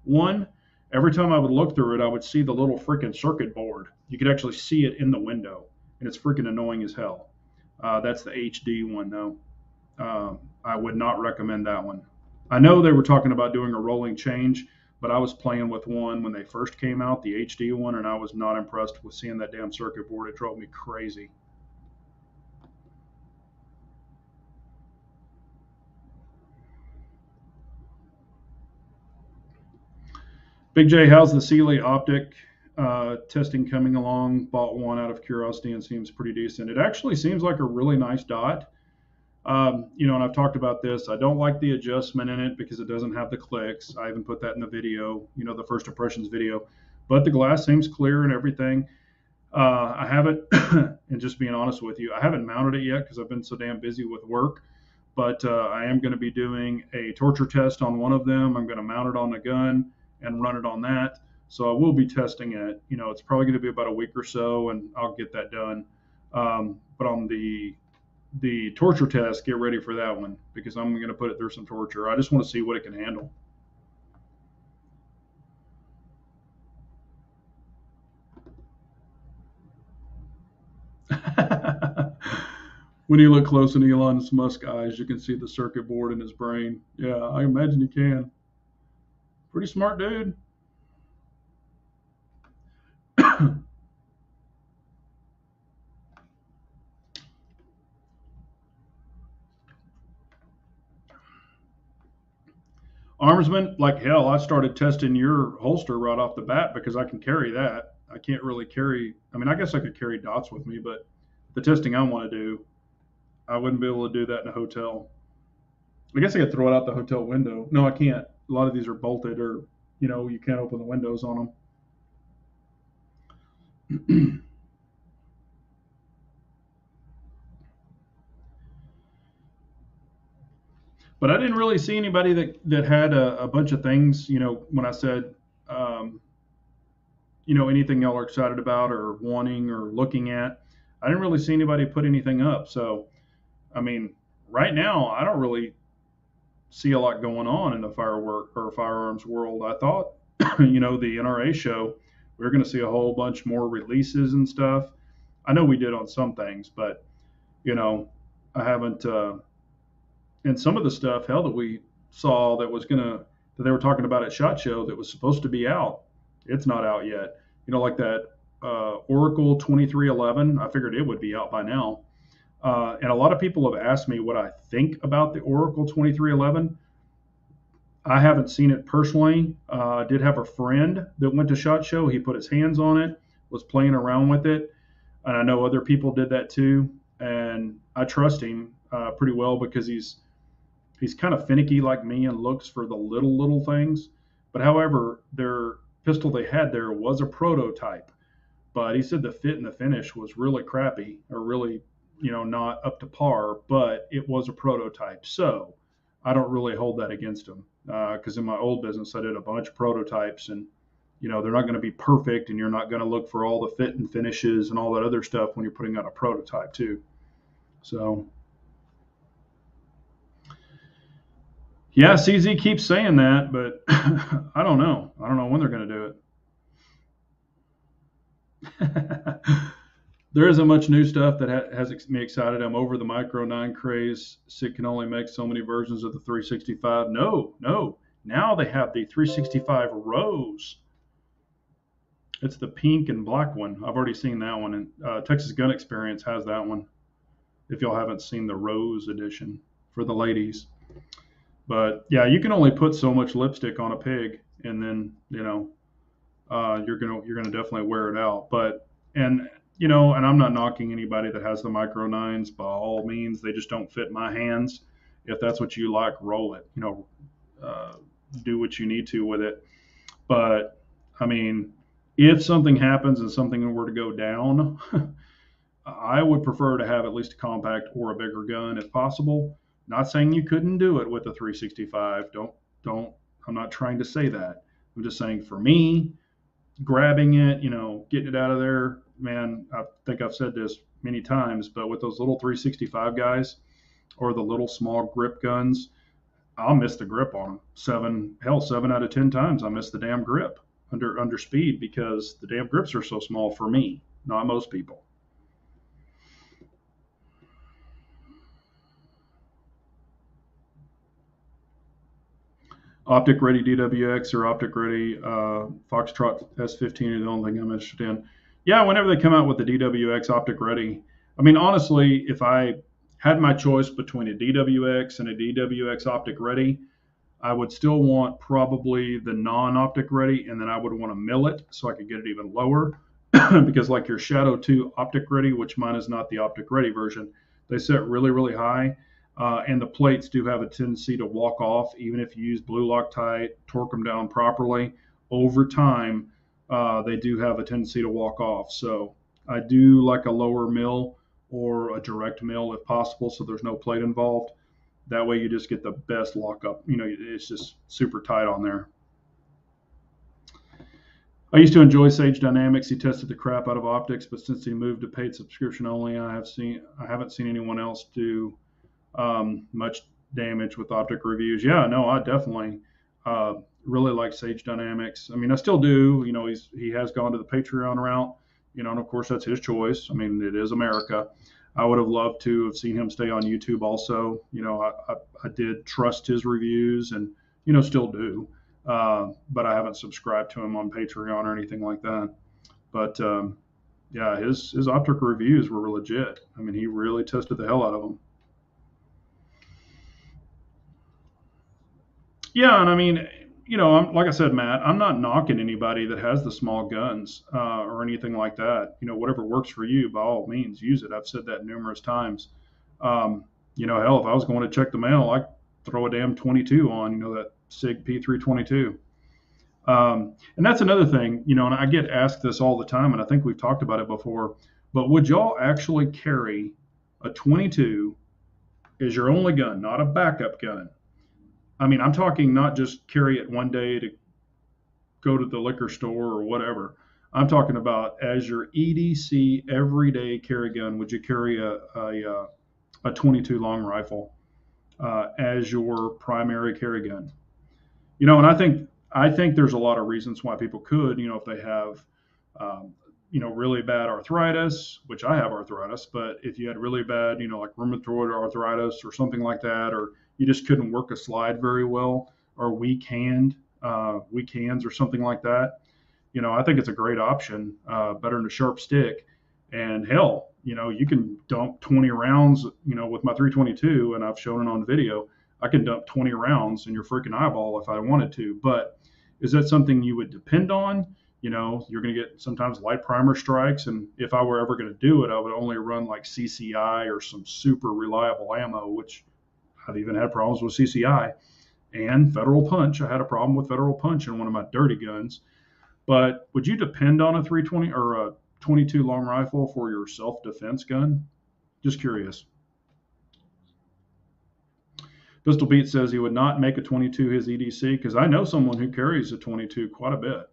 one, every time I would look through it, I would see the little freaking circuit board. You could actually see it in the window, and it's freaking annoying as hell. That's the HD one, though. I would not recommend that one. I know they were talking about doing a rolling change, but I was playing with one when they first came out, the HD one, and I was not impressed with seeing that damn circuit board. It drove me crazy. Big J, how's the Sealy optic testing coming along? Bought one out of curiosity and seems pretty decent. It actually seems like a really nice dot. And I've talked about this. I don't like the adjustment in it because it doesn't have the clicks. I even put that in the video, the first impressions video. But the glass seems clear and everything. I haven't, and just being honest with you, I haven't mounted it yet because I've been so damn busy with work. But I am going to be doing a torture test on one of them. I'm going to mount it on the gun and run it on that. So I will be testing it. It's probably going to be about a week or so, and I'll get that done. But on the torture test, get ready for that one because I'm going to put it through some torture. I just want to see what it can handle. When you look close in Elon Musk's eyes, you can see the circuit board in his brain. Yeah, I imagine you can. Pretty smart dude. Armsman, like hell, I started testing your holster right off the bat because I can carry that. I can't really carry, I guess I could carry dots with me, but the testing I want to do, I wouldn't be able to do that in a hotel. I guess I could throw it out the hotel window. No, I can't. A lot of these are bolted or, you can't open the windows on them. But I didn't really see anybody that had a bunch of things, when I said, anything y'all are excited about or wanting or looking at. I didn't really see anybody put anything up. So, right now, I don't really see a lot going on in the firework or firearms world. I thought, you know, the NRA show, we are going to see a whole bunch more releases and stuff. I know we did on some things, but you know, I haven't. And some of the stuff, hell, that we saw that they were talking about at SHOT Show that was supposed to be out, it's not out yet. You know, like that Oracle 2311. I figured it would be out by now. And a lot of people have asked me what I think about the Oracle 2311. I haven't seen it personally. I did have a friend that went to SHOT Show. He put his hands on it, was playing around with it, and I know other people did that too. And I trust him pretty well because he's kind of finicky like me and looks for the little things. But however, their pistol they had there was a prototype, but he said the fit and the finish was really crappy or really, you know, not up to par. But it was a prototype, so I don't really hold that against him because in my old business I did a bunch of prototypes, and you know they're not going to be perfect, and you're not going to look for all the fit and finishes and all that other stuff when you're putting out a prototype too. So yeah, CZ keeps saying that, but I don't know. I don't know when they're going to do it. There isn't much new stuff that has me excited. I'm over the Micro 9 craze. SIG can only make so many versions of the 365. No. Now they have the 365 Rose. It's the pink and black one. I've already seen that one. And Texas Gun Experience has that one. If y'all haven't seen the Rose edition for the ladies. But yeah, you can only put so much lipstick on a pig, and then you know you're gonna definitely wear it out. But and you know, and I'm not knocking anybody that has the Micro 9s by all means. They just don't fit my hands. If that's what you like, roll it. You know, do what you need to with it. But I mean, if something happens and something were to go down, I would prefer to have at least a compact or a bigger gun if possible. Not saying you couldn't do it with a 365. Don't. I'm not trying to say that. I'm just saying for me, grabbing it, you know, getting it out of there, man. I think I've said this many times, but with those little 365 guys or the little small grip guns, I'll miss the grip on them. 7 out of 10 times I miss the damn grip under speed because the damn grips are so small for me, not most people. Optic Ready DWX or Optic Ready Foxtrot S15 are the only thing I'm interested in. Yeah, whenever they come out with the DWX Optic Ready, I mean, honestly, if I had my choice between a DWX and a DWX Optic Ready, I would still want probably the non-Optic Ready, and then I would want to mill it so I could get it even lower. Because like your Shadow 2 Optic Ready, which mine is not the Optic Ready version, they set really high. And the plates do have a tendency to walk off, even if you use blue Loctite, torque them down properly. Over time, they do have a tendency to walk off. So I do like a lower mill or a direct mill if possible, so there's no plate involved. That way you just get the best lockup. You know, it's just super tight on there. I used to enjoy Sage Dynamics. He tested the crap out of optics, but since he moved to paid subscription only, I haven't seen anyone else do much damage with optic reviews. Yeah, no, I definitely really like Sage Dynamics. I mean, I still do. You know, he has gone to the Patreon route. You know, and of course that's his choice. I mean, it is America. I would have loved to have seen him stay on YouTube also. You know, I did trust his reviews and, you know, still do. But I haven't subscribed to him on Patreon or anything like that. But yeah, his optic reviews were legit. I mean, he really tested the hell out of them. Yeah, and I mean, you know, like I said, Matt, I'm not knocking anybody that has the small guns or anything like that. You know, whatever works for you, by all means, use it. I've said that numerous times. Um, you know, hell, if I was going to check the mail, I'd throw a damn 22 on, you know, that SIG P322. And that's another thing, you know, and I get asked this all the time, and I think we've talked about it before, but would y'all actually carry a 22 as your only gun, not a backup gun? I mean, I'm talking not just carry it one day to go to the liquor store or whatever. I'm talking about as your EDC everyday carry gun. Would you carry a 22 long rifle? as your primary carry gun. And I think there's a lot of reasons why people could, if they have, um, really bad arthritis, which I have arthritis, but if you had really bad, like rheumatoid arthritis or something like that, or you just couldn't work a slide very well, or weak hands or something like that, I think it's a great option, better than a sharp stick. And hell, you can dump 20 rounds, with my 322, and I've shown it on video. I can dump 20 rounds in your freaking eyeball if I wanted to. But is that something you would depend on? You're going to get sometimes light primer strikes. And if I were ever going to do it, I would only run like CCI or some super reliable ammo, which I've even had problems with CCI and Federal Punch. I had a problem with Federal Punch in one of my dirty guns. But would you depend on a 320 or a 22 long rifle for your self-defense gun? Just curious. Pistol Beat says he would not make a 22 his EDC because I know someone who carries a 22 quite a bit.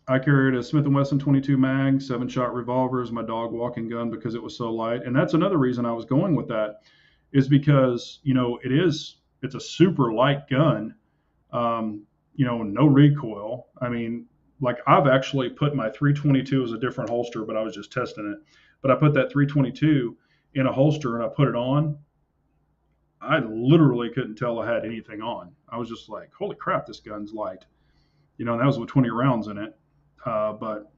I carried a Smith & Wesson 22 mag, 7-shot revolver as my dog walking gun because it was so light. And that's another reason I was going with that is because, it's a super light gun, no recoil. I mean, like I've actually put my 322 as a different holster, but I was just testing it. But I put that 322 in a holster and I put it on. I literally couldn't tell I had anything on. I was just like, holy crap, this gun's light. And that was with 20 rounds in it. But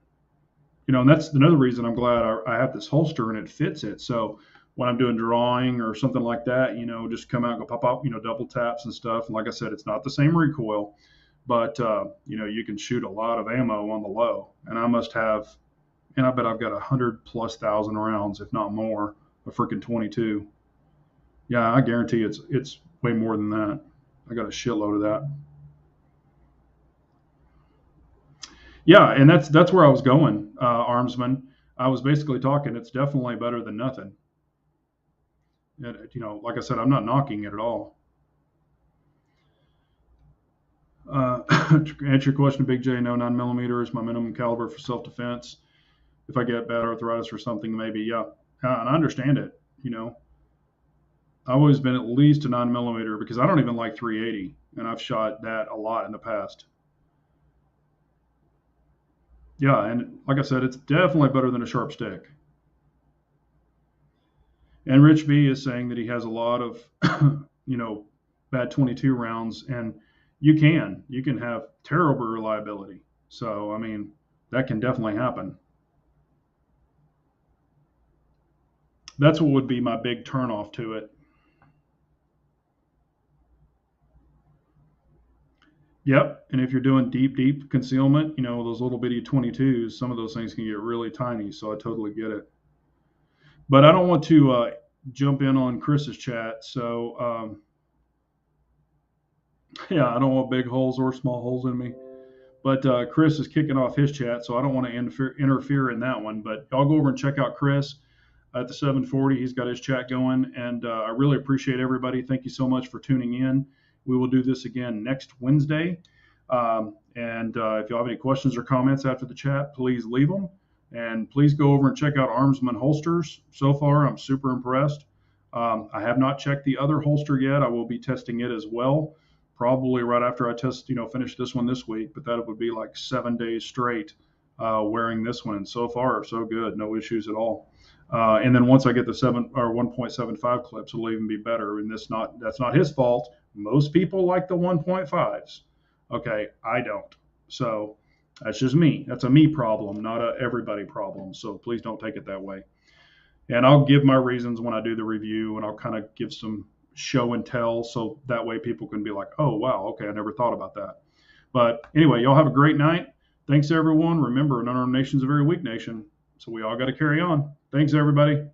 and that's another reason I'm glad I have this holster and it fits it. So when I'm doing drawing or something like that, just come out and go pop up, double taps and stuff. And like I said, it's not the same recoil, but you can shoot a lot of ammo on the low. And I must have, and I bet I've got 100,000+ rounds, if not more, a freaking 22. Yeah, I guarantee it's way more than that. I got a shitload of that. Yeah, and that's where I was going, Armsman. I was basically talking. It's definitely better than nothing. And, like I said, I'm not knocking it at all. To answer your question, Big J, no, 9mm is my minimum caliber for self-defense. If I get bad arthritis or something, maybe, yeah. And I understand it. I've always been at least a 9mm because I don't even like 380, and I've shot that a lot in the past. Yeah, and like I said, it's definitely better than a sharp stick. And Rich B is saying that he has a lot of, bad 22 rounds, and you can have terrible reliability. So, I mean, that can definitely happen. That's what would be my big turnoff to it. Yep. And if you're doing deep concealment, those little bitty 22s, some of those things can get really tiny. So I totally get it. But I don't want to jump in on Chris's chat. So, yeah, I don't want big holes or small holes in me. But Chris is kicking off his chat, so I don't want to interfere in that one. But I'll go over and check out Chris at the 740. He's got his chat going. And I really appreciate everybody. Thank you so much for tuning in. We will do this again next Wednesday. And if you have any questions or comments after the chat, please leave them. And please go over and check out Armsman holsters. So far, I'm super impressed. I have not checked the other holster yet. I will be testing it as well, probably right after I finish this one this week. But that would be like 7 days straight wearing this one. And so far, so good. No issues at all. And then once I get the 1.75 clips, it'll even be better. And that's not his fault. Most people like the 1.5s. Okay, I don't. So that's just me. That's a me problem, not a everybody problem. So please don't take it that way. And I'll give my reasons when I do the review, and I'll kind of give some show and tell, so that way people can be like, oh, wow, okay, I never thought about that. But anyway, y'all have a great night. Thanks, everyone. Remember, an unarmed nation's a very weak nation, so we all got to carry on. Thanks, everybody.